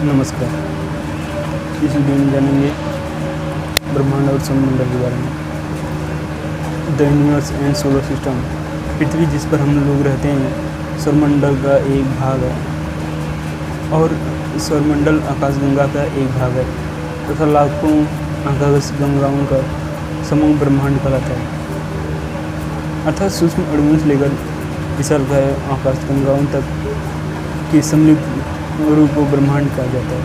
नमस्कार। इस वीडियो में जानेंगे ब्रह्मांड और सौरमंडल के बारे में। The universe and solar system. पृथ्वी जिस पर हम लोग रहते हैं सौरमंडल का एक भाग है और सौरमंडल आकाशगंगा का एक भाग है तथा लाखों आकाशगंगाओं का समूह ब्रह्मांड कहलाता है। अर्थात सूक्ष्म अणुओं से लेकर विशालकाय आकाशगंगाओं तक के सम्मिलित रूप को ब्रह्मांड कहा जाता है।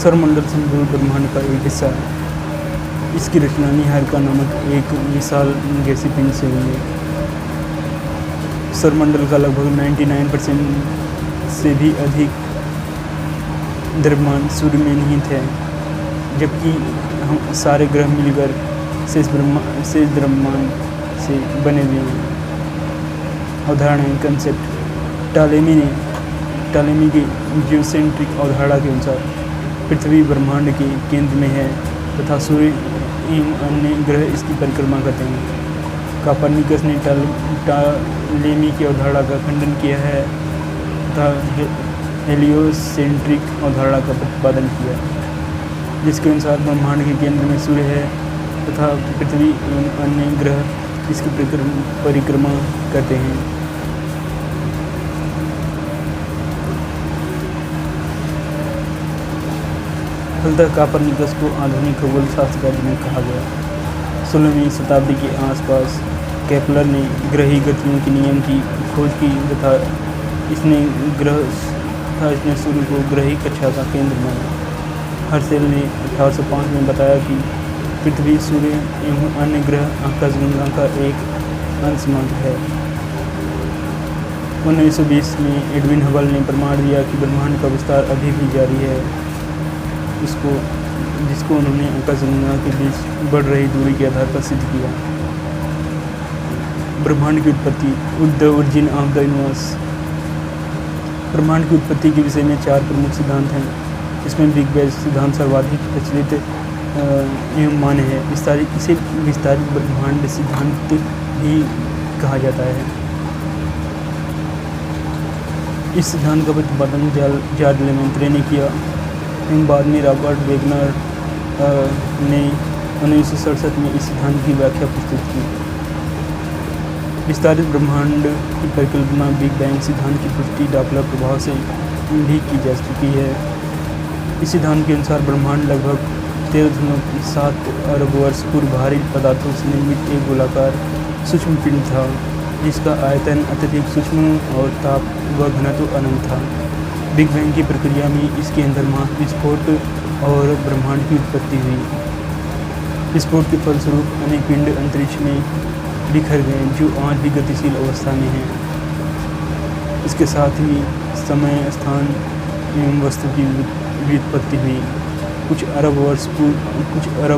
सौरमंडल संपूर्ण ब्रह्मांड का एक हिस्सा है। इसकी रचना निहारिका नामक एक विशाल गैसीय पिंड से हुई है। सौरमंडल का लगभग 99% से भी अधिक द्रव्यमान सूर्य में निहित है, जबकि हम सारे ग्रह मिलकर शेष द्रव्यमान से बने हुए हैं। अवधारणा कंसेप्ट। टालेमी की जियोसेंट्रिक अवधारणा के अनुसार पृथ्वी ब्रह्मांड के केंद्र में है तथा सूर्य एवं अन्य ग्रह इसकी परिक्रमा करते हैं। कोपरनिकस ने टालेमी की अवधारणा का खंडन किया है तथा हेलियोसेंट्रिक अवधारणा का प्रतिपादन किया, जिसके अनुसार ब्रह्मांड के केंद्र में सूर्य है तथा पृथ्वी एवं अन्य ग्रह इसकी परिक्रमा करते हैं। फलतः कोपरनिकस को आधुनिक खगोल शास्त्र का जनक कहा गया। 16वीं शताब्दी के आसपास केपलर ने ग्रही गतियों के नियम की खोज की तथा इसने सूर्य को ग्रही कक्षा का केंद्र माना। हर्शेल ने 1805 में बताया कि पृथ्वी, सूर्य एवं अन्य ग्रह आकाशगंगा का एक अंश मात्र है। 1920 में एडविन हबल ने प्रमाण दिया कि ब्रह्मांड का विस्तार अभी भी जारी है, जिसको उन्होंने आकाशगंगा के बीच बढ़ रही दूरी के आधार पर सिद्ध किया। ब्रह्मांड की उत्पत्ति। The origin of the universe. ब्रह्मांड की उत्पत्ति के विषय में 4 प्रमुख सिद्धांत हैं। इसमें बिग बैंग सिद्धांत सर्वाधिक प्रचलित एवं मान्य है। इसे विस्तारित ब्रह्मांड सिद्धांत भी कहा जाता है। इस सिद्धांत का प्रतिपादन जॉर्ज लेमेंत्रे ने किया एवं बाद में रॉबर्ट वेगनर ने 1967 में इस सिद्धांत की व्याख्या प्रस्तुत की। विस्तारित ब्रह्मांड की परिकल्पना बिग बैंग सिद्धांत की पुष्टि डॉपलर प्रभाव से भी की जा चुकी है। इस सिद्धांत के अनुसार ब्रह्मांड लगभग 13.7 अरब वर्ष पूर्व भारी पदार्थों से निर्मित एक गोलाकार सूक्ष्म पिंड था, जिसका आयतन अत्यधिक सूक्ष्म और ताप व घनत्व अनंत था। बिग बैंग की प्रक्रिया में इसके अंदर विस्फोट और ब्रह्मांड की उत्पत्ति हुई। विस्फोट के फलस्वरूप अनेक पिंड अंतरिक्ष में बिखर गए, जो आज भी गतिशील अवस्था में हैं। इसके साथ ही समय, स्थान एवं वस्तु की व्युत्पत्ति हुई। कुछ अरब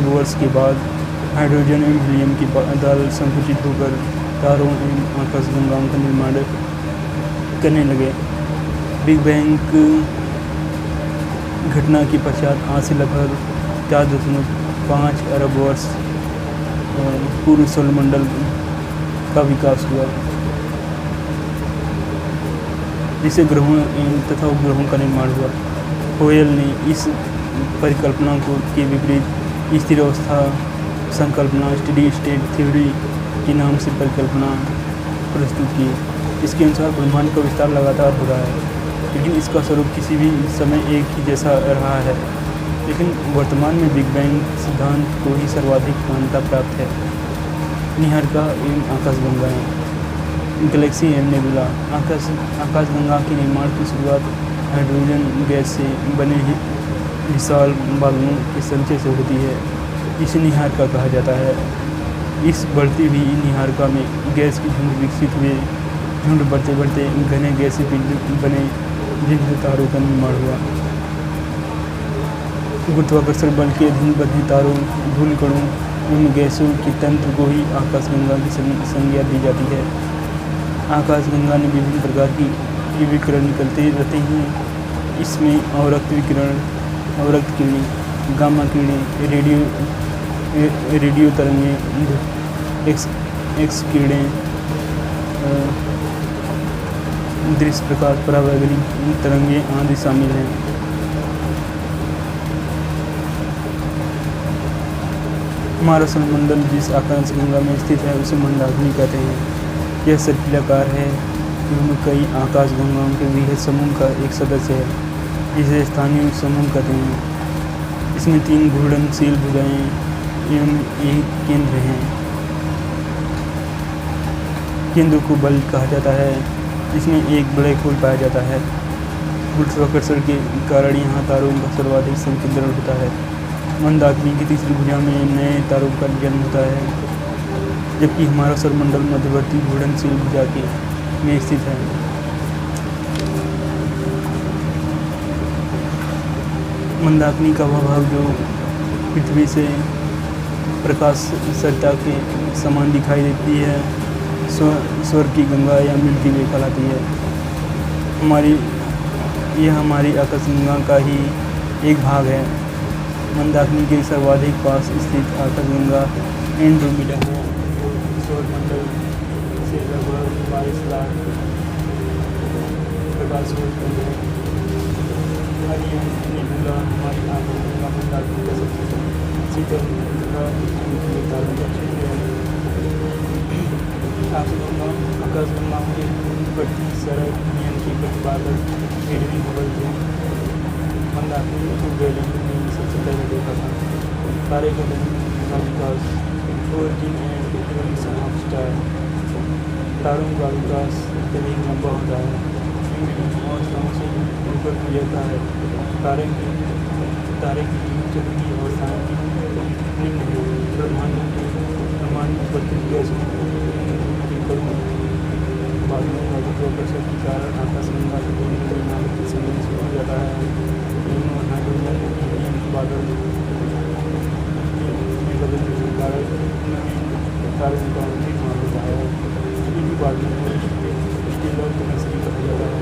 वर्ष के बाद हाइड्रोजन एवं हीलियम के बादल संकुचित होकर तारों एवं आकाशगंगाओं का निर्माण करने लगे। बिग बैंग घटना के पश्चात आज से लगभग 4.5 अरब वर्ष पूर्व सौरमंडल का विकास हुआ, जिससे ग्रहों तथा उपग्रहों का निर्माण हुआ। होयल ने इस परिकल्पना के विपरीत स्थिर अवस्था संकल्पना स्टेडी स्टेट थ्योरी के नाम से परिकल्पना प्रस्तुत की। इसके अनुसार ब्रह्मांड का विस्तार लगातार हो रहा है, लेकिन इसका स्वरूप किसी भी समय एक ही जैसा रहा है। लेकिन वर्तमान में बिग बैंग सिद्धांत को ही सर्वाधिक मान्यता प्राप्त है। निहारिका एवं आकाशगंगाएँ। गैलेक्सी एवं नेबुला। आकाशगंगा के निर्माण की शुरुआत हाइड्रोजन गैस से बने विशाल बादलों के संचय से होती है। इसे निहारिका कहा जाता है। इस बढ़ती हुई निहारिका में गैस की झुंड विकसित हुए। झुंड बढ़ते बढ़ते घने गैसीय पिंड बने, जिनसे तारों का निर्माण हुआ। गुरुत्वाकर्षण बल के अधीन बने तारों, धूल कणों एवं गैसों के तंत्र को ही आकाशगंगा की संज्ञा दी जाती है। आकाशगंगा में विभिन्न प्रकार की विकिरण निकलते रहते हैं। इसमें अवरक्त किरणें, गामा किरणें, रेडियो तरंगें, एक्स किरणें, दृश्य प्रकाश परावैगनिक तरंगे आदि शामिल हैं। हमारा सौरमंडल जिस आकाशगंगा में स्थित है उसे मंदाकिनी कहते हैं। यह सर्पिलाकार है एवं कई आकाशगंगाओं के वृहद समूह का एक सदस्य है जिसे स्थानीय समूह कहते हैं। इसमें 3 घूर्णनशील भुजाएं एवं एक केंद्र हैं। केंद्र को बल कहा जाता है जिसमें एक ब्लैक होल पाया जाता है। गुरुत्वाकर्षण के कारण यहाँ तारों का सर्वाधिक संकेंद्रण होता है। मंदाकिनी की तीसरी भुजा में नए तारों का जन्म होता है, जबकि हमारा सौरमंडल मध्यवर्ती घूर्णनशील भुजा के में स्थित है। मंदाकिनी का वह भाग जो पृथ्वी से प्रकाश सरिता के समान दिखाई देती है स्वर्ग की गंगा या मिल्की वे कहलाती है। यह हमारी आकाशगंगा का ही एक भाग है। मंदाकिनी के सर्वाधिक पास स्थित आकाशगंगा एंड्रोमेडा है, जो सौरमंडल से लगभग 22 लाख प्रकाश वर्ष दूर है। अरियन नेबुला हमारी आकाशगंगा मंदाकिनी का सबसे शीतल तारों का क्षेत्र है। आकाशगंगा में बढ़ती सड़क नियम के प्रतिपादक एडविन हबल थे। मंदाकिनी को गैलीलियो ने सबसे पहले देखा था। तारे का जन्म का विकास, origin and evolution of star. तारों का विकास अत्यधिक लंबा होता है, विभिन्न अवस्थाओं से होकर गुजरता है। तारे की चलती अवस्थाएं निम्न है। ब्रह्मांड में उपस्थित गैसों के कणों बादलों का गुरुत्वाकर्षण के कारण आकाशगंगा के केंद्र में नाभिक संलयन शुरू हो जाता है। हाइड्रोजन हीलियम के बादल में बदलने के कारण तारों का निर्माण होता है। इन बादलों को स्टेलर केमिस्ट्री कहा जाता है।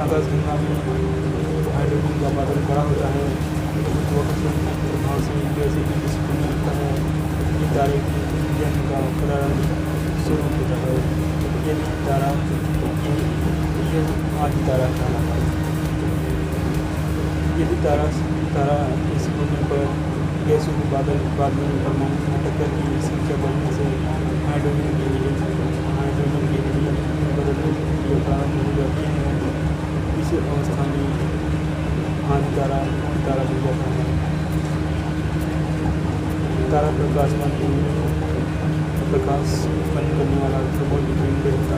आकाशगंगा में हाइड्रोजन का बादल बड़ा होता है, गुरुत्वाकर्षण के प्रभाव से गैसें की विस्फोटन होता है। ये तारे के जन्म का प्रारंभिक स्वरूप होता है। यदि तारा आदि तारा कहलाता है। यदि तारा इस होने पर गैसों के बादल में परमाणु में टक्कर की संख्या बढ़ने से हाइड्रोजन के हीलियम में बदलने की प्रारंभ हो जाती है। इस अवस्था में आदि तारा बन जाता है। तारा प्रकाश उत्पन्न करने वाला केंद्र होता